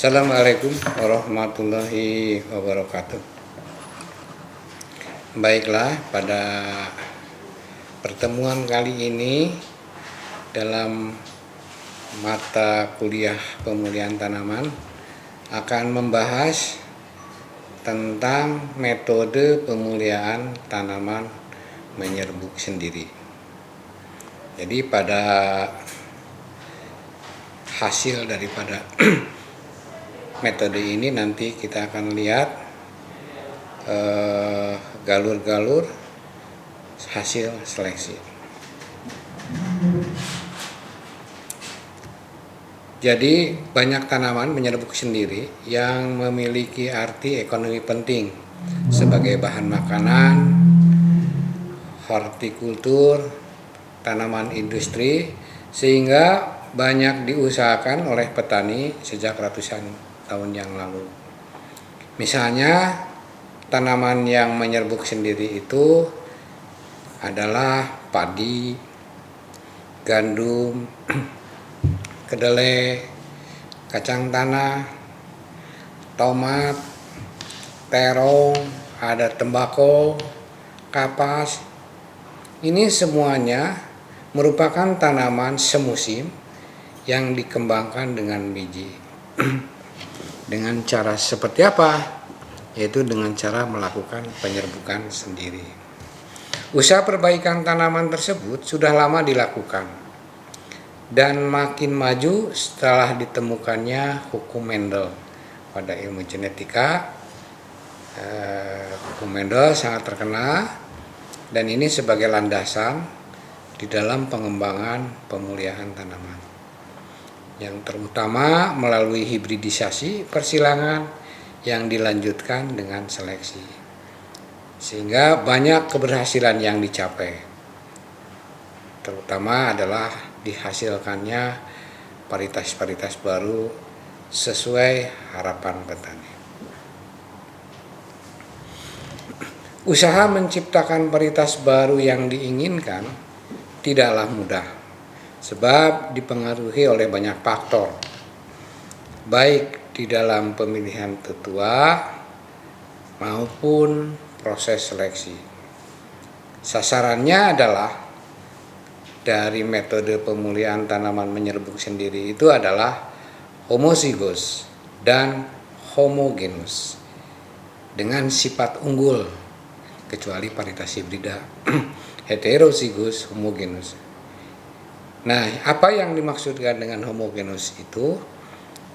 Assalamualaikum warahmatullahi wabarakatuh. Baiklah, pada pertemuan kali ini dalam mata kuliah pemulihan tanaman akan membahas tentang metode pemulihan tanaman menyerbuk sendiri. Jadi pada hasil daripada metode ini nanti kita akan lihat galur-galur hasil seleksi. Jadi banyak tanaman menyerbuk sendiri yang memiliki arti ekonomi penting sebagai bahan makanan, hortikultur, tanaman industri, sehingga banyak diusahakan oleh petani sejak ratusan tahun yang lalu. Misalnya tanaman yang menyerbuk sendiri itu adalah padi, gandum, kedelai, kacang tanah, tomat, terong, ada tembakau, kapas. Ini semuanya merupakan tanaman semusim yang dikembangkan dengan biji. Dengan cara seperti apa? Yaitu dengan cara melakukan penyerbukan sendiri. Usaha perbaikan tanaman tersebut sudah lama dilakukan dan makin maju setelah ditemukannya hukum Mendel pada ilmu genetika. Hukum Mendel sangat terkenal dan ini sebagai landasan di dalam pengembangan pemulihan tanaman, yang terutama melalui hibridisasi persilangan yang dilanjutkan dengan seleksi, sehingga banyak keberhasilan yang dicapai, terutama adalah dihasilkannya varietas-varietas baru sesuai harapan petani. Usaha menciptakan varietas baru yang diinginkan tidaklah mudah, sebab dipengaruhi oleh banyak faktor, baik di dalam pemilihan tetua maupun proses seleksi. Sasarannya adalah dari metode pemulihan tanaman menyerbuk sendiri itu adalah homozigous dan homogenous dengan sifat unggul, kecuali varietas hibrida heterozigous homogenous. Nah, apa yang dimaksudkan dengan homogenous itu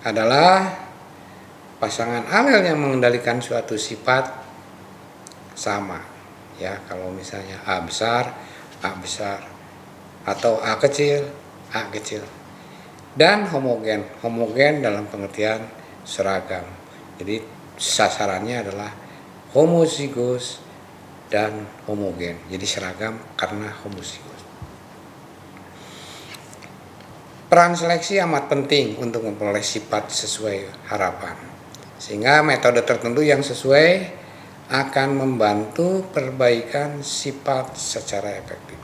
adalah pasangan alel yang mengendalikan suatu sifat sama. Ya, kalau misalnya A besar, atau A kecil, A kecil. Dan homogen dalam pengertian seragam. Jadi sasarannya adalah homozigous dan homogen. Jadi seragam karena homozigous. Peran seleksi amat penting untuk memperoleh sifat sesuai harapan, sehingga metode tertentu yang sesuai akan membantu perbaikan sifat secara efektif.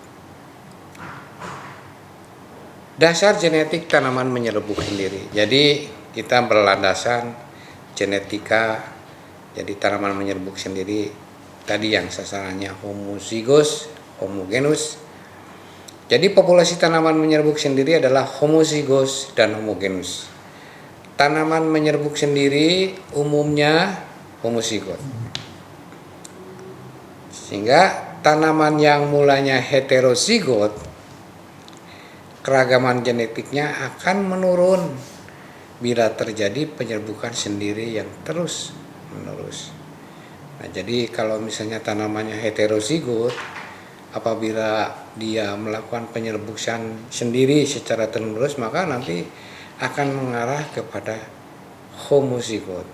Dasar genetik tanaman menyerbuk sendiri. Jadi kita berlandasan genetika. Jadi tanaman menyerbuk sendiri tadi yang sasarannya homozigous, homogenous. Jadi populasi tanaman menyerbuk sendiri adalah homozigous dan homogenous. Tanaman menyerbuk sendiri umumnya homozigous. Sehingga tanaman yang mulanya heterozigot, keragaman genetiknya akan menurun bila terjadi penyerbukan sendiri yang terus menerus. Nah, jadi kalau misalnya tanamannya heterozigot, apabila dia melakukan penyerbukan sendiri secara terus-menerus, maka nanti akan mengarah kepada homozigot.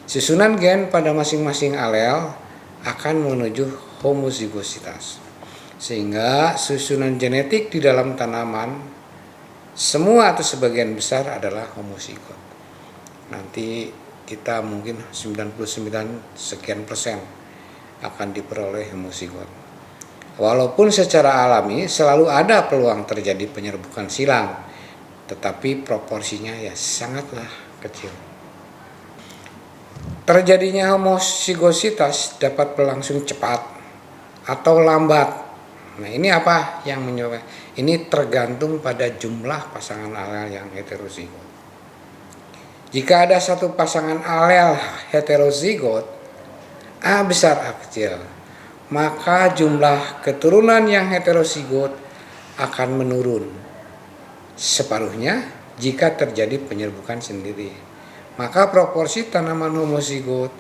Susunan gen pada masing-masing alel akan menuju homozigositas, sehingga susunan genetik di dalam tanaman semua atau sebagian besar adalah homozigot. Nanti kita mungkin 99 sekian persen akan diperoleh homozigot. Walaupun secara alami selalu ada peluang terjadi penyerbukan silang, tetapi proporsinya ya sangatlah kecil. Terjadinya homozigositas dapat berlangsung cepat atau lambat. Nah, ini apa yang menyebabkan? Ini tergantung pada jumlah pasangan alel yang heterozigot. Jika ada satu pasangan alel heterozigot A besar A kecil, maka jumlah keturunan yang heterozigot akan menurun separuhnya jika terjadi penyerbukan sendiri. Maka proporsi tanaman homozigot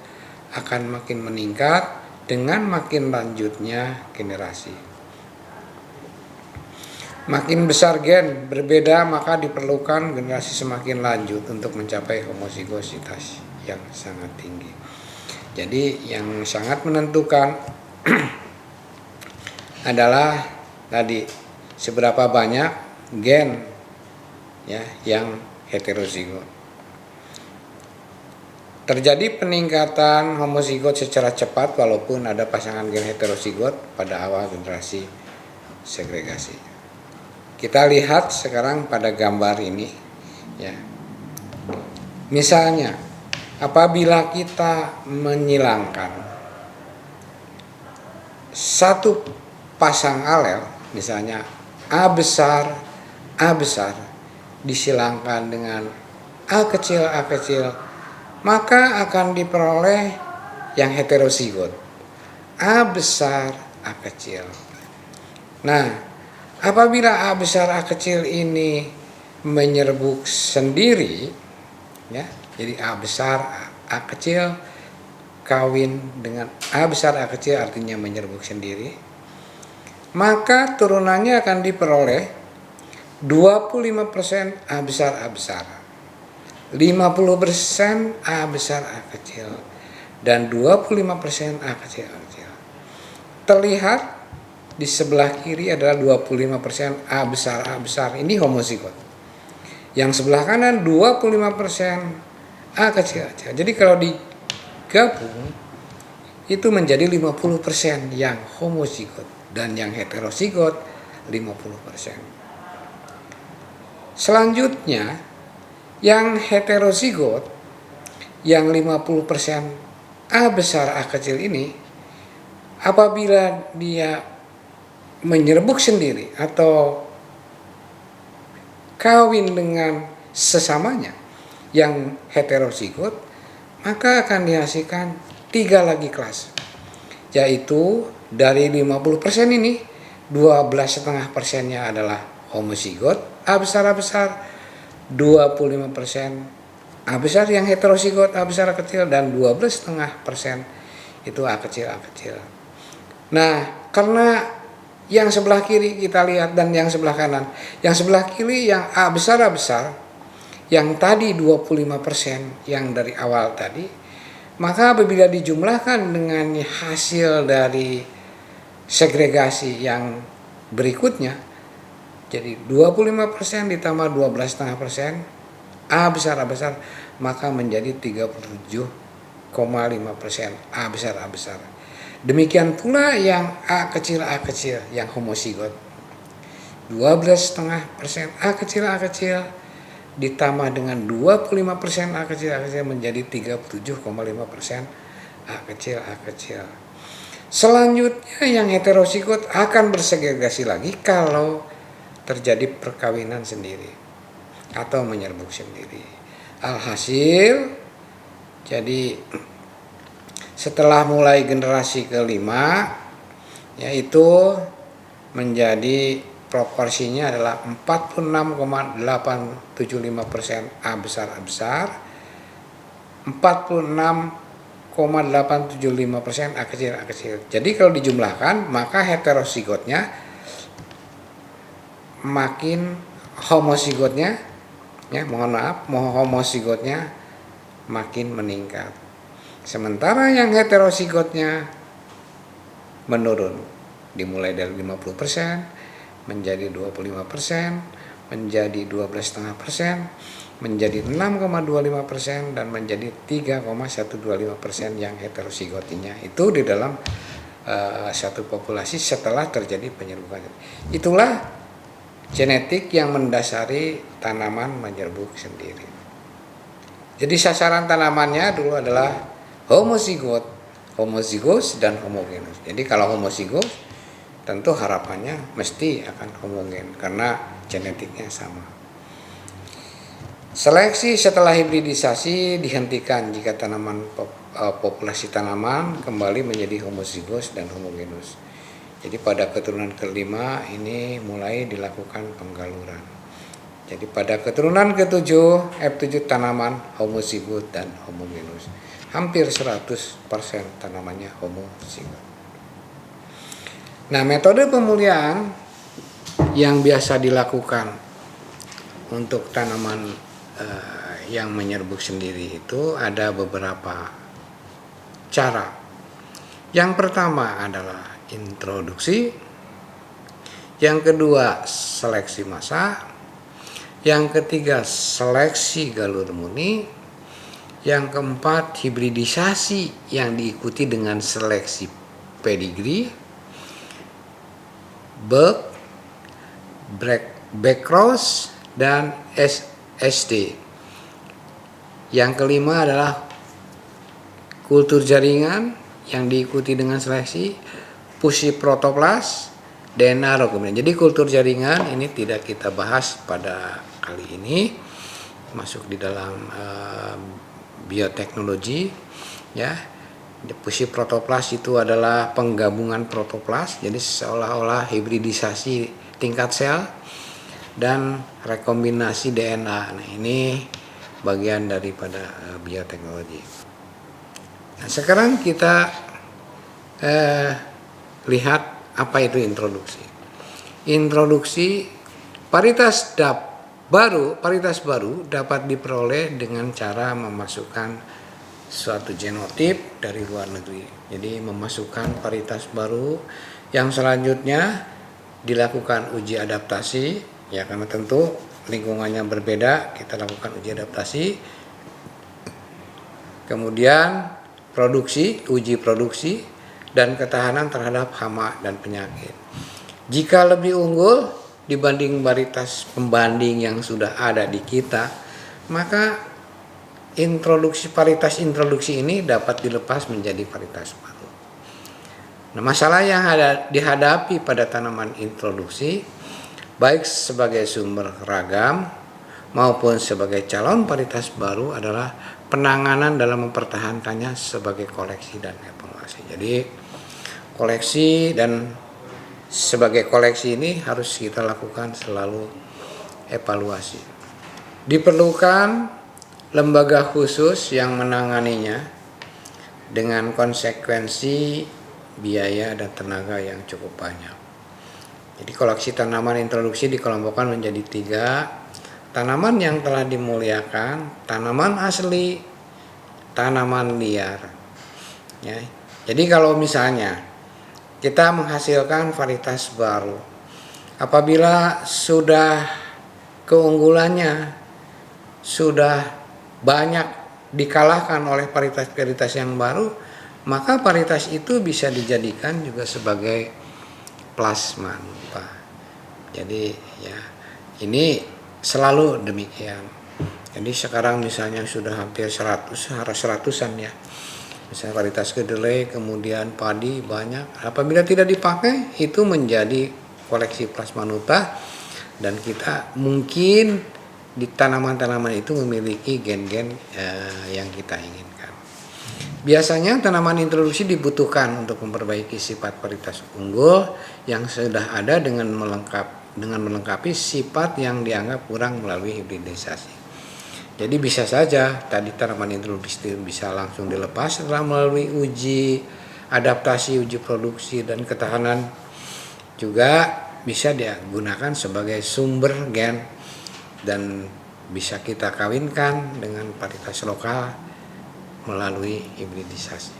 akan makin meningkat dengan makin lanjutnya generasi. Makin besar gen berbeda, maka diperlukan generasi semakin lanjut untuk mencapai homozigositas yang sangat tinggi. Jadi yang sangat menentukan adalah tadi seberapa banyak gen ya yang heterozigot. Terjadi peningkatan homozigot secara cepat walaupun ada pasangan gen heterozigot pada awal generasi segregasi. Kita lihat sekarang pada gambar ini ya. Misalnya apabila kita menyilangkan satu pasang alel, misalnya A besar disilangkan dengan A kecil, maka akan diperoleh yang heterozigot A besar A kecil. Nah, apabila A besar A kecil ini menyerbuk sendiri ya, jadi A besar A kecil kawin dengan A besar A kecil artinya menyerbuk sendiri, maka turunannya akan diperoleh 25% A besar, 50% A besar A kecil, dan 25% A kecil. Terlihat di sebelah kiri adalah 25% A besar, ini homozigot. Yang sebelah kanan 25% A kecil. Jadi kalau digabung itu menjadi 50% yang homozigot dan yang heterozigot 50%. Selanjutnya yang heterozigot yang 50% A besar A kecil ini, apabila dia menyerbuk sendiri atau kawin dengan sesamanya yang heterozigot, maka akan dihasilkan 3 lagi kelas, yaitu dari 50% ini 12,5%-nya adalah homozigot A besar, 25% A besar yang heterozigot A besar A kecil, dan 12,5% itu A kecil. Nah, karena yang sebelah kiri kita lihat dan yang sebelah kanan, yang sebelah kiri yang A besar yang tadi 25% yang dari awal tadi, maka apabila dijumlahkan dengan hasil dari segregasi yang berikutnya, jadi 25% ditambah 12,5% A besar, maka menjadi 37,5% A besar. Demikian pula yang A kecil yang homozigot, 12,5% A kecil ditambah dengan 25% A kecil menjadi 37,5% A kecil. Selanjutnya yang heterozigot akan bersegregasi lagi kalau terjadi perkawinan sendiri atau menyerbuk sendiri. Alhasil, jadi setelah mulai generasi kelima, yaitu menjadi proporsinya adalah 46,875% A besar, 46,875% A kecil. Jadi kalau dijumlahkan, maka heterozigotnya makin homozigotnya, homozigotnya makin meningkat. Sementara yang heterozigotnya menurun, dimulai dari 50% menjadi 25%, menjadi 12,5%, menjadi 6,25% dan menjadi 3,125% yang heterozigotinya. Itu di dalam satu populasi setelah terjadi penyerbukan. Itulah genetik yang mendasari tanaman menyerbuk sendiri. Jadi sasaran tanamannya dulu adalah homozigos dan homogenus. Jadi kalau homozigos tentu harapannya mesti akan homogen karena genetiknya sama. Seleksi setelah hibridisasi dihentikan jika populasi tanaman kembali menjadi homozigos dan homogenus. Jadi pada keturunan kelima ini mulai dilakukan penggaluran. Jadi pada keturunan ke-7 F7 tanaman homozigot dan homogenus. Hampir 100% tanamannya homozigot. Nah, metode pemulihan yang biasa dilakukan untuk tanaman yang menyerbuk sendiri itu ada beberapa cara. Yang pertama adalah introduksi, yang kedua seleksi massa, yang ketiga seleksi galur murni, yang keempat hibridisasi yang diikuti dengan seleksi pedigree, backcross, dan SD. Yang kelima adalah kultur jaringan yang diikuti dengan seleksi pussyprotoplas, DNA rekombinan. Jadi kultur jaringan ini tidak kita bahas pada kali ini, masuk di dalam bioteknologi ya. Pussyprotoplas itu adalah penggabungan protoplas, jadi seolah-olah hibridisasi tingkat sel dan rekombinasi DNA. Nah, ini bagian daripada bioteknologi. Nah, sekarang kita lihat apa itu introduksi. Introduksi paritas baru dapat diperoleh dengan cara memasukkan suatu genotip dari luar negeri. Jadi memasukkan paritas baru yang selanjutnya dilakukan uji adaptasi ya, karena tentu lingkungannya berbeda, kita lakukan uji adaptasi. Kemudian uji produksi dan ketahanan terhadap hama dan penyakit. Jika lebih unggul dibanding varietas pembanding yang sudah ada di kita, maka varietas introduksi ini dapat dilepas menjadi varietas baru. Nah, masalah yang dihadapi pada tanaman introduksi, baik sebagai sumber ragam maupun sebagai calon varietas baru, adalah penanganan dalam mempertahankannya sebagai koleksi dan evaluasi. Jadi koleksi dan sebagai koleksi ini harus kita lakukan selalu evaluasi. Diperlukan lembaga khusus yang menanganinya dengan konsekuensi biaya dan tenaga yang cukup banyak. Jadi koleksi tanaman introduksi dikelompokkan menjadi 3. Tanaman yang telah dimuliakan, tanaman asli, tanaman liar. Ya. Jadi kalau misalnya kita menghasilkan varietas baru, apabila sudah keunggulannya sudah banyak dikalahkan oleh varietas-varietas yang baru, maka varietas itu bisa dijadikan juga sebagai plasma nupa. Jadi ya, ini selalu demikian. Jadi sekarang misalnya sudah hampir 100-an ya. Misalnya varietas kedelai, kemudian padi banyak. Apabila tidak dipakai, itu menjadi koleksi plasma nuta, dan kita mungkin di tanaman-tanaman itu memiliki gen-gen yang kita inginkan. Biasanya tanaman introduksi dibutuhkan untuk memperbaiki sifat varietas unggul yang sudah ada dengan melengkapi sifat yang dianggap kurang melalui hibridisasi. Jadi bisa saja tadi tanaman introduksi bisa langsung dilepas setelah melalui uji adaptasi, uji produksi dan ketahanan. Juga bisa digunakan sebagai sumber gen dan bisa kita kawinkan dengan varietas lokal melalui hibridisasi.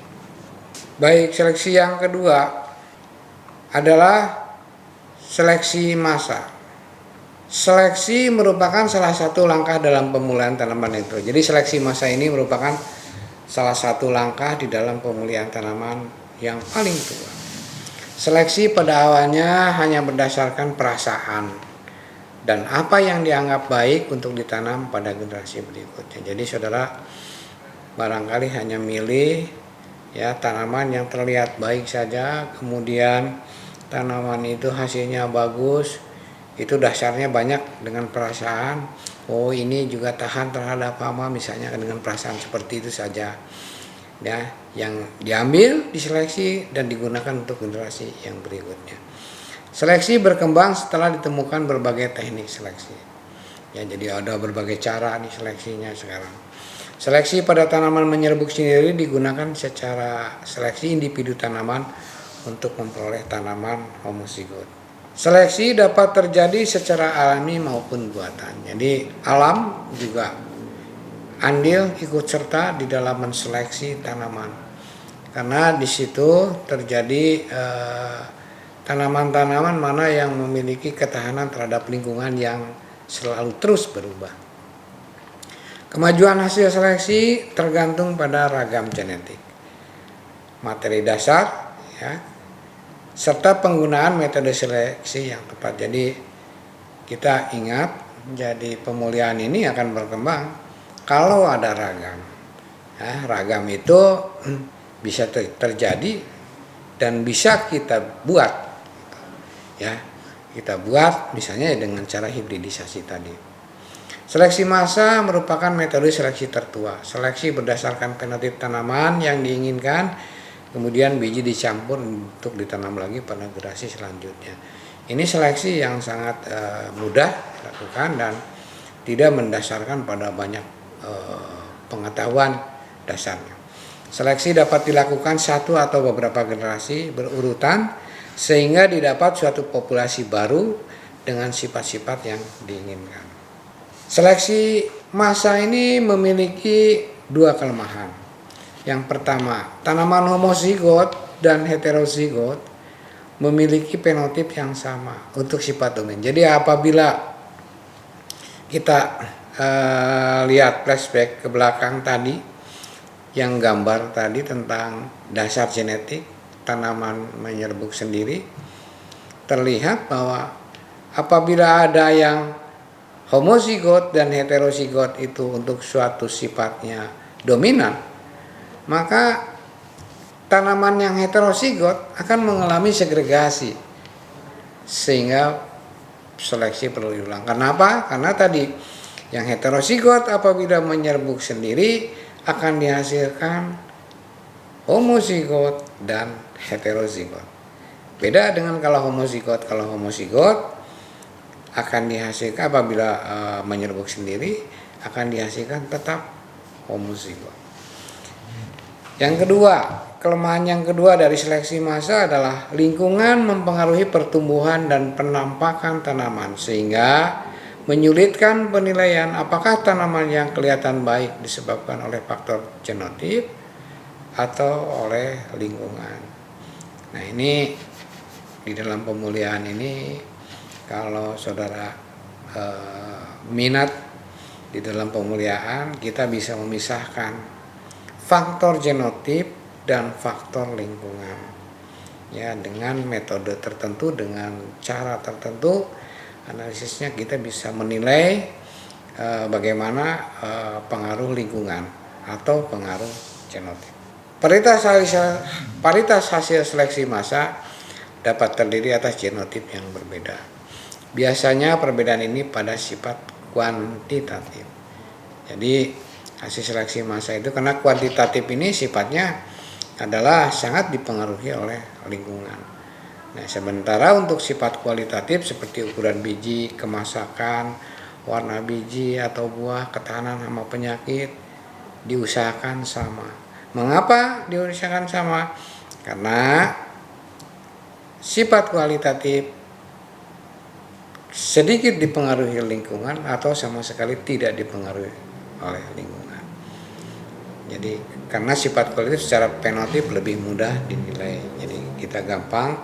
Baik, seleksi yang kedua adalah seleksi massa. Seleksi merupakan salah satu langkah dalam pemulihan tanaman itu. Jadi seleksi massa ini merupakan salah satu langkah di dalam pemulihan tanaman yang paling tua. Seleksi pada awalnya hanya berdasarkan perasaan dan apa yang dianggap baik untuk ditanam pada generasi berikutnya. Jadi saudara barangkali hanya milih ya tanaman yang terlihat baik saja, kemudian tanaman itu hasilnya bagus, itu dasarnya banyak dengan perasaan, oh ini juga tahan terhadap hama misalnya, dengan perasaan seperti itu saja ya, yang diambil, diseleksi dan digunakan untuk generasi yang berikutnya. Seleksi berkembang setelah ditemukan berbagai teknik seleksi. Ya, jadi ada berbagai cara nih seleksinya sekarang. Seleksi pada tanaman menyerbuk sendiri digunakan secara seleksi individu tanaman untuk memperoleh tanaman homozigot. Seleksi dapat terjadi secara alami maupun buatan. Jadi alam juga andil ikut serta di dalam menseleksi tanaman. Karena di situ terjadi tanaman-tanaman mana yang memiliki ketahanan terhadap lingkungan yang selalu terus berubah. Kemajuan hasil seleksi tergantung pada ragam genetik, materi dasar, ya, serta penggunaan metode seleksi yang tepat. Jadi kita ingat, jadi pemulihan ini akan berkembang kalau ada ragam. Ya, ragam itu bisa terjadi dan bisa kita buat. Ya, kita buat misalnya dengan cara hibridisasi tadi. Seleksi massa merupakan metode seleksi tertua. Seleksi berdasarkan fenotip tanaman yang diinginkan, kemudian biji dicampur untuk ditanam lagi pada generasi selanjutnya. Ini seleksi yang sangat mudah dilakukan dan tidak mendasarkan pada banyak pengetahuan dasarnya. Seleksi dapat dilakukan satu atau beberapa generasi berurutan sehingga didapat suatu populasi baru dengan sifat-sifat yang diinginkan. Seleksi massa ini memiliki dua kelemahan. Yang pertama, tanaman homozigot dan heterozigot memiliki fenotip yang sama untuk sifat domain. Jadi apabila kita lihat flashback ke belakang tadi, yang gambar tadi tentang dasar genetik tanaman menyerbuk sendiri, terlihat bahwa apabila ada yang homozigot dan heterozigot itu untuk suatu sifatnya dominan, maka tanaman yang heterozigot akan mengalami segregasi sehingga seleksi perlu diulang. Kenapa? Karena tadi yang heterozigot apabila menyerbuk sendiri akan dihasilkan homozigot dan heterozigot. Beda dengan kalau homozigot akan dihasilkan apabila menyerbuk sendiri akan dihasilkan tetap homozigot. Yang kedua, kelemahan yang kedua dari seleksi massa adalah lingkungan mempengaruhi pertumbuhan dan penampakan tanaman sehingga menyulitkan penilaian apakah tanaman yang kelihatan baik disebabkan oleh faktor genotip atau oleh lingkungan. Nah, ini di dalam pemulihan ini kalau saudara minat di dalam pemulihan, kita bisa memisahkan faktor genotip dan faktor lingkungan. Ya, dengan metode tertentu, dengan cara tertentu, analisisnya kita bisa menilai bagaimana pengaruh lingkungan atau pengaruh genotip. Paritas hasil seleksi massa dapat terdiri atas genotip yang berbeda. Biasanya perbedaan ini pada sifat kuantitatif. Jadi hasil seleksi massa itu karena kuantitatif ini sifatnya adalah sangat dipengaruhi oleh lingkungan. Nah, sementara untuk sifat kualitatif seperti ukuran biji, kemasakan, warna biji atau buah, ketahanan hama penyakit diusahakan sama. Mengapa diusahakan sama? Karena sifat kualitatif sedikit dipengaruhi lingkungan atau sama sekali tidak dipengaruhi oleh lingkungan. Jadi karena sifat kualitatif secara fenotip lebih mudah dinilai. Jadi kita gampang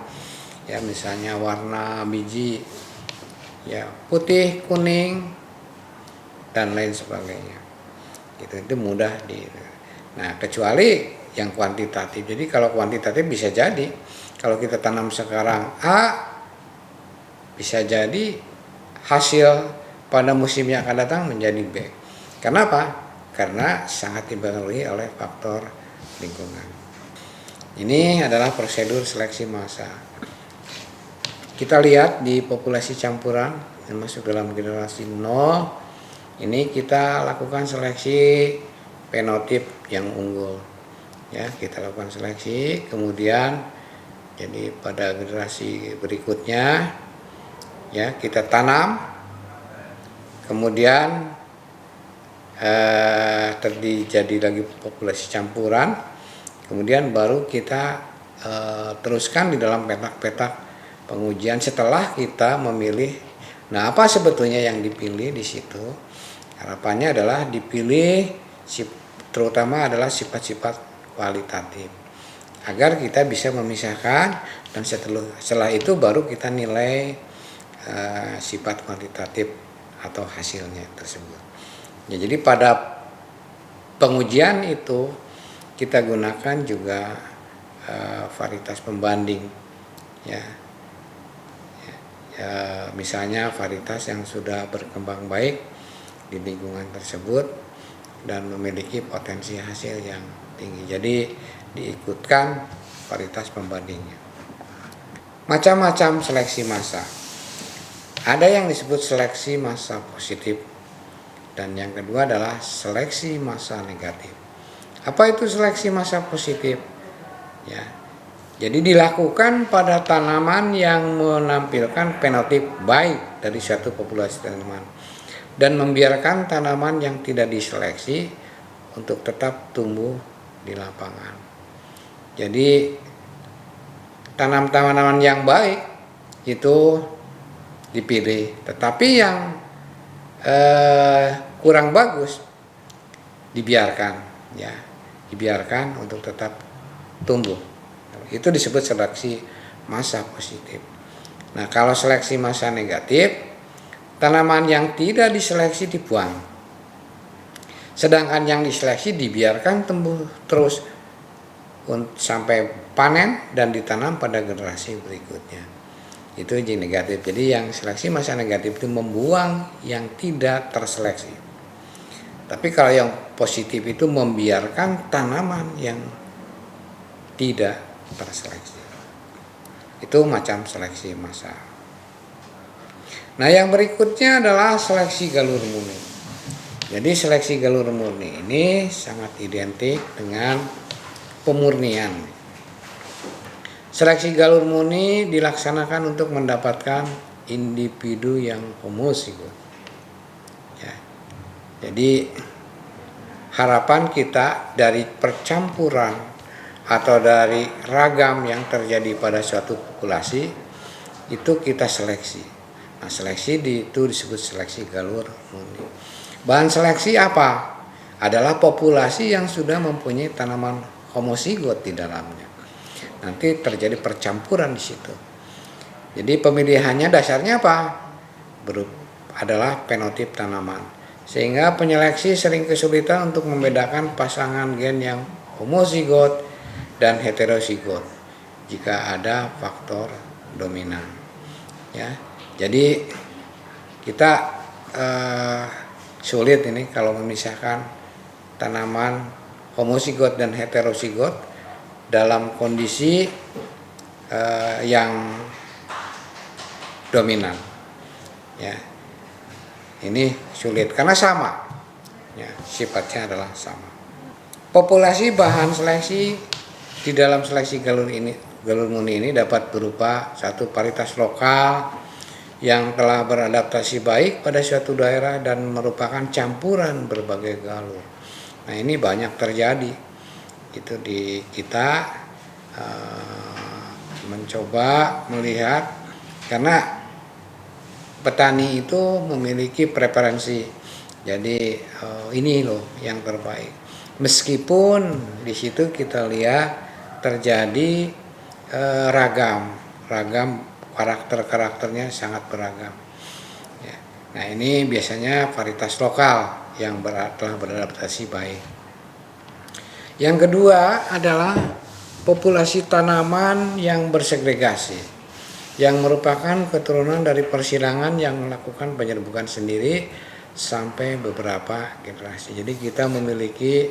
ya, misalnya warna biji ya putih, kuning dan lain sebagainya. Itu mudah di. Nah, kecuali yang kuantitatif. Jadi kalau kuantitatif bisa jadi kalau kita tanam sekarang A, bisa jadi hasil pada musim yang akan datang menjadi B. Kenapa? Karena sangat dipengaruhi oleh faktor lingkungan. Ini adalah prosedur seleksi massa. Kita lihat di populasi campuran yang masuk dalam generasi 0, ini kita lakukan seleksi fenotip yang unggul. Ya, kita lakukan seleksi, kemudian jadi pada generasi berikutnya ya kita tanam, kemudian terjadi lagi populasi campuran, kemudian baru kita teruskan di dalam petak-petak pengujian setelah kita memilih. Nah, apa sebetulnya yang dipilih di situ? Harapannya adalah dipilih terutama adalah sifat-sifat kualitatif agar kita bisa memisahkan, dan setelah itu baru kita nilai sifat kuantitatif atau hasilnya tersebut. Ya, jadi pada pengujian itu kita gunakan juga varietas pembanding ya. Misalnya varietas yang sudah berkembang baik di lingkungan tersebut dan memiliki potensi hasil yang tinggi. Jadi diikutkan varietas pembandingnya. Macam-macam seleksi massa. Ada yang disebut seleksi massa positif dan yang kedua adalah seleksi massa negatif. Apa itu seleksi massa positif? Ya. Jadi dilakukan pada tanaman yang menampilkan fenotip baik dari suatu populasi tanaman dan membiarkan tanaman yang tidak diseleksi untuk tetap tumbuh di lapangan. Jadi tanaman-tanaman yang baik itu dipilih, tetapi yang kurang bagus dibiarkan ya, dibiarkan untuk tetap tumbuh. Itu disebut seleksi massa positif. Nah, kalau seleksi massa negatif, tanaman yang tidak diseleksi dibuang. Sedangkan yang diseleksi dibiarkan tumbuh terus sampai panen dan ditanam pada generasi berikutnya. Itu yang negatif. Jadi yang seleksi massa negatif itu membuang yang tidak terseleksi. Tapi kalau yang positif itu membiarkan tanaman yang tidak terseleksi. Itu macam seleksi massa. Nah, yang berikutnya adalah seleksi galur murni. Jadi seleksi galur murni ini sangat identik dengan pemurnian. Seleksi galur murni dilaksanakan untuk mendapatkan individu yang homozigot. Ya. Jadi harapan kita dari percampuran atau dari ragam yang terjadi pada suatu populasi itu kita seleksi. Nah, seleksi itu disebut seleksi galur murni. Bahan seleksi apa? Adalah populasi yang sudah mempunyai tanaman homozigot di dalamnya. Nanti terjadi percampuran di situ. Jadi pemilihannya dasarnya apa? Adalah fenotip tanaman. Sehingga penyeleksi sering kesulitan untuk membedakan pasangan gen yang homozigot dan heterozigot jika ada faktor dominan ya. Jadi kita sulit ini kalau memisahkan tanaman homozigot dan heterozigot dalam kondisi yang dominan ya. Ini sulit karena sama ya, sifatnya adalah sama. Populasi bahan seleksi di dalam seleksi galur murni ini dapat berupa satu varietas lokal yang telah beradaptasi baik pada suatu daerah dan merupakan campuran berbagai galur. Nah, ini banyak terjadi. Itu di kita mencoba melihat karena petani itu memiliki preferensi. Jadi ini loh yang terbaik. Meskipun di situ kita lihat terjadi ragam karakternya sangat beragam ya. Nah, ini biasanya varietas lokal yang telah beradaptasi baik. Yang kedua adalah populasi tanaman yang bersegregasi. yang merupakan keturunan dari persilangan yang melakukan penyerbukan sendiri sampai beberapa generasi. Jadi kita memiliki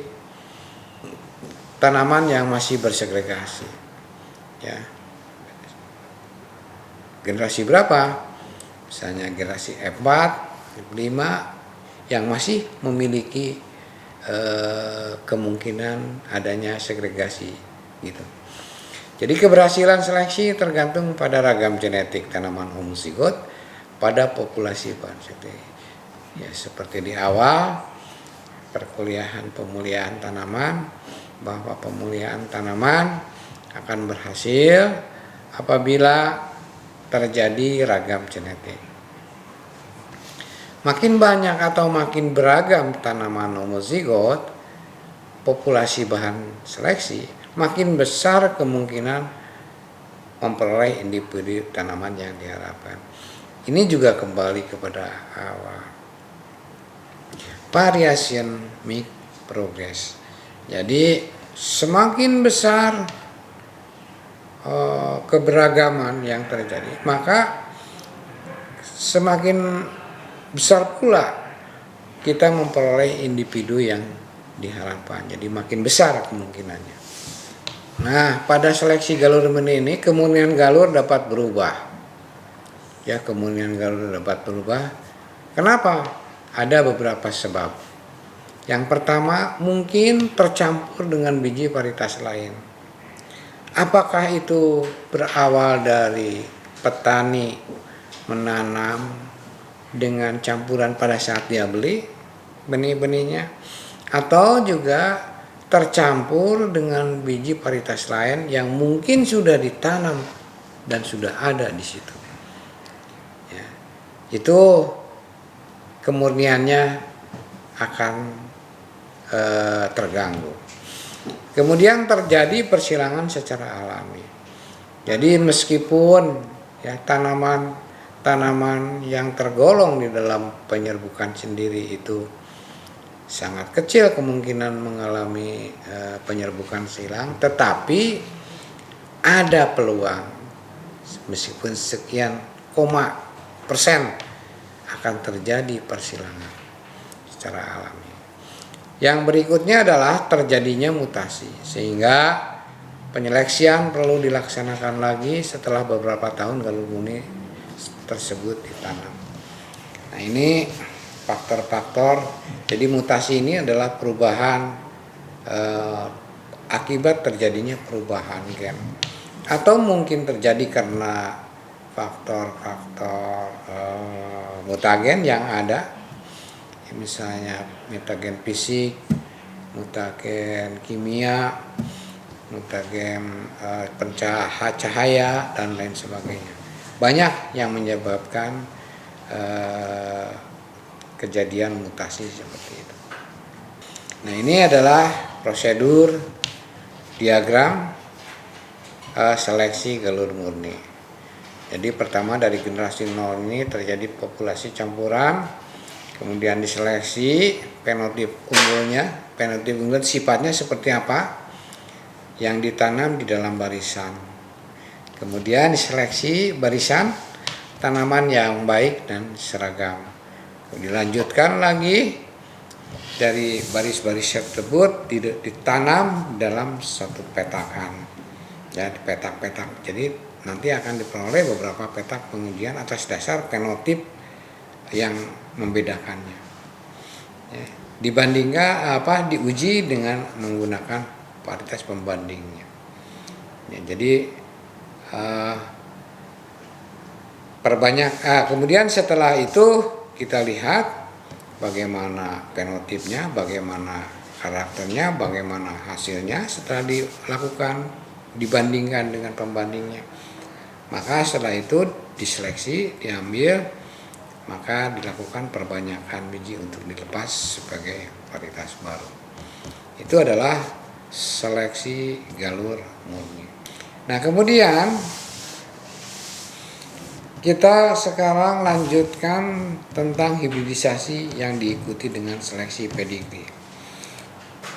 tanaman yang masih bersegregasi. Ya. Generasi berapa? Misalnya generasi F4, F5 yang masih memiliki kemungkinan adanya segregasi gitu. Jadi keberhasilan seleksi tergantung pada ragam genetik tanaman homozigot pada populasi parasite. Ya, seperti di awal perkuliahan pemulihan tanaman, bahwa pemulihan tanaman akan berhasil apabila terjadi ragam genetik. Makin banyak atau makin beragam tanaman homozigot, populasi bahan seleksi, makin besar kemungkinan memperoleh individu tanaman yang diharapkan. Ini juga kembali kepada awal. Variation make progress. Jadi semakin besar keberagaman yang terjadi, maka semakin besar pula kita memperoleh individu yang diharapkan. Jadi makin besar kemungkinannya. Nah, pada seleksi galur ini kemurnian galur dapat berubah. Ya, kemurnian galur dapat berubah. Kenapa? Ada beberapa sebab. Yang pertama, mungkin tercampur dengan biji varietas lain. Apakah itu berawal dari petani menanam dengan campuran pada saat dia beli benih-benihnya, atau juga tercampur dengan biji varietas lain yang mungkin sudah ditanam dan sudah ada di situ. Ya, itu kemurniannya akan terganggu. Kemudian terjadi persilangan secara alami. Jadi meskipun ya tanaman yang tergolong di dalam penyerbukan sendiri itu sangat kecil kemungkinan mengalami penyerbukan silang, tetapi ada peluang meskipun sekian persen akan terjadi persilangan secara alami. Yang berikutnya adalah terjadinya mutasi, sehingga penyeleksian perlu dilaksanakan lagi setelah beberapa tahun galur murni tersebut ditanam. Nah, ini faktor-faktor. Jadi mutasi ini adalah perubahan akibat terjadinya perubahan gen, atau mungkin terjadi karena faktor-faktor mutagen yang ada, misalnya mutagen fisik, mutagen kimia, mutagen pencahaya cahaya dan lain sebagainya. Banyak yang menyebabkan kejadian mutasi seperti itu. Nah, ini adalah prosedur diagram seleksi galur murni. Jadi pertama dari generasi 0 ini terjadi populasi campuran, kemudian diseleksi fenotip unggulnya. Fenotip unggul sifatnya seperti apa? Yang ditanam di dalam barisan. Kemudian diseleksi barisan tanaman yang baik dan seragam. Dilanjutkan lagi dari baris-baris tersebut ditanam dalam satu petakan, ya, petak-petak. Jadi nanti akan diperoleh beberapa petak pengujian atas dasar fenotip yang membedakannya. Ya, dibandingkan diuji dengan menggunakan varietas pembandingnya. Ya, jadi kemudian setelah itu kita lihat bagaimana fenotipnya, bagaimana karakternya, bagaimana hasilnya setelah dilakukan dibandingkan dengan pembandingnya. Maka setelah itu diseleksi, diambil, maka dilakukan perbanyakan biji untuk dilepas sebagai varietas baru. Itu adalah seleksi galur murni. Nah, kemudian kita sekarang lanjutkan tentang hibridisasi yang diikuti dengan seleksi pedigree.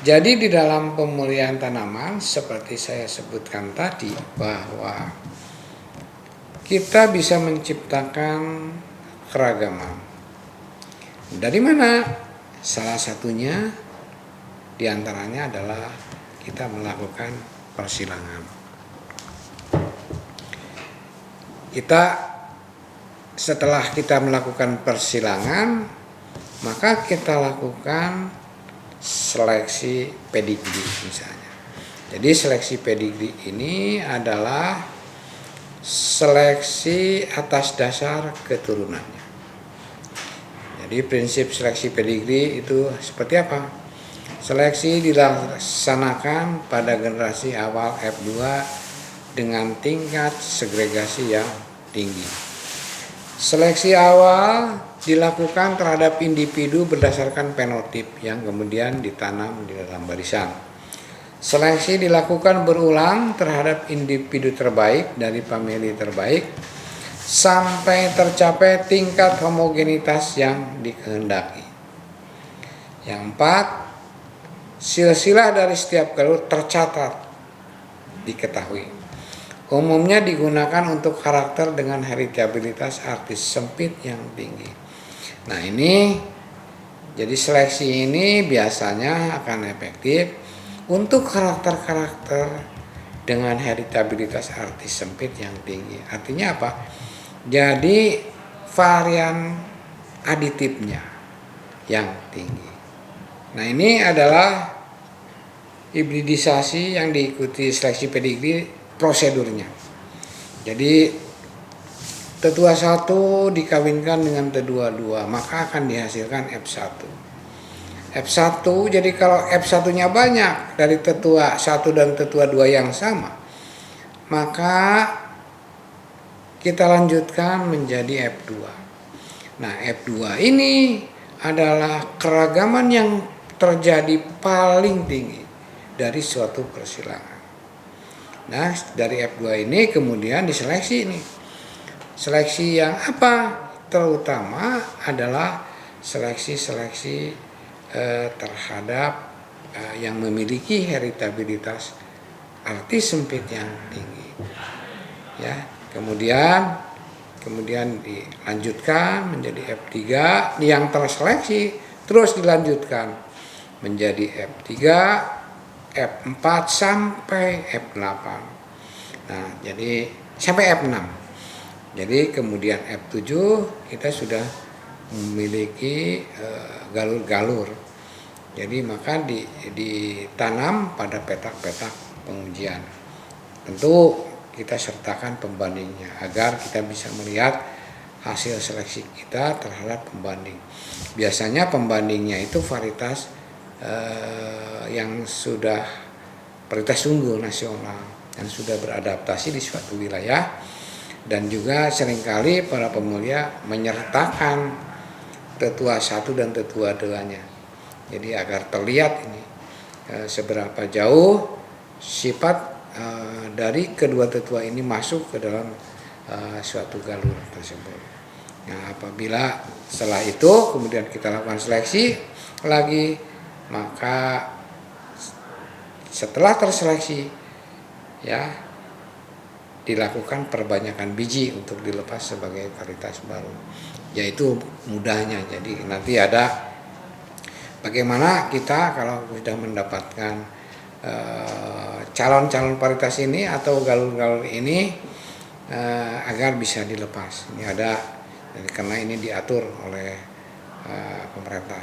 Jadi di dalam pemulihan tanaman seperti saya sebutkan tadi, bahwa kita bisa menciptakan keragaman. Dari mana? Salah satunya diantaranya adalah kita melakukan persilangan. Setelah kita melakukan persilangan, maka kita lakukan seleksi pedigree misalnya. Jadi seleksi pedigree ini adalah seleksi atas dasar keturunannya. Jadi prinsip seleksi pedigree itu seperti apa? Seleksi dilaksanakan pada generasi awal F2 dengan tingkat segregasi yang tinggi. Seleksi awal dilakukan terhadap individu berdasarkan fenotip yang kemudian ditanam di dalam barisan. Seleksi dilakukan berulang terhadap individu terbaik dari famili terbaik sampai tercapai tingkat homogenitas yang dikehendaki. Yang 4, silsilah dari setiap galur tercatat, diketahui. Umumnya digunakan untuk karakter dengan heritabilitas artis sempit yang tinggi. Nah ini, jadi seleksi ini biasanya akan efektif untuk karakter-karakter dengan heritabilitas artis sempit yang tinggi. Artinya apa? Jadi varian aditifnya yang tinggi. Nah ini adalah hibridisasi yang diikuti seleksi pedigree prosedurnya. Jadi tetua 1 dikawinkan dengan tetua 2, maka akan dihasilkan F1. F1, jadi kalau F1-nya banyak dari tetua 1 dan tetua 2 yang sama, maka kita lanjutkan menjadi F2. Nah, F2 ini adalah keragaman yang terjadi paling tinggi dari suatu persilangan. Nah, dari F2 ini kemudian diseleksi ini. Seleksi yang apa? Terutama adalah seleksi terhadap yang memiliki heritabilitas artis sempit yang tinggi. Ya, kemudian dilanjutkan menjadi F3 yang terseleksi, terus dilanjutkan menjadi F3, F4 sampai F8. Nah, jadi sampai F6. Jadi kemudian F7 kita sudah memiliki galur-galur. Jadi maka ditanam pada petak-petak pengujian. Tentu kita sertakan pembandingnya agar kita bisa melihat hasil seleksi kita terhadap pembanding. Biasanya pembandingnya itu varietas yang sudah varietas unggul nasional yang sudah beradaptasi di suatu wilayah, dan juga seringkali para pemulia menyertakan tetua 1 dan tetua 2-nya. Jadi agar terlihat ini seberapa jauh sifat dari kedua tetua ini masuk ke dalam suatu galur tersebut. Nah, apabila setelah itu kemudian kita lakukan seleksi lagi, maka setelah terseleksi ya dilakukan perbanyakan biji untuk dilepas sebagai varietas baru. Yaitu mudahnya. Jadi nanti ada bagaimana kita kalau sudah mendapatkan calon-calon varietas ini atau galur-galur ini agar bisa dilepas. Ini ada, karena ini diatur oleh pemerintah.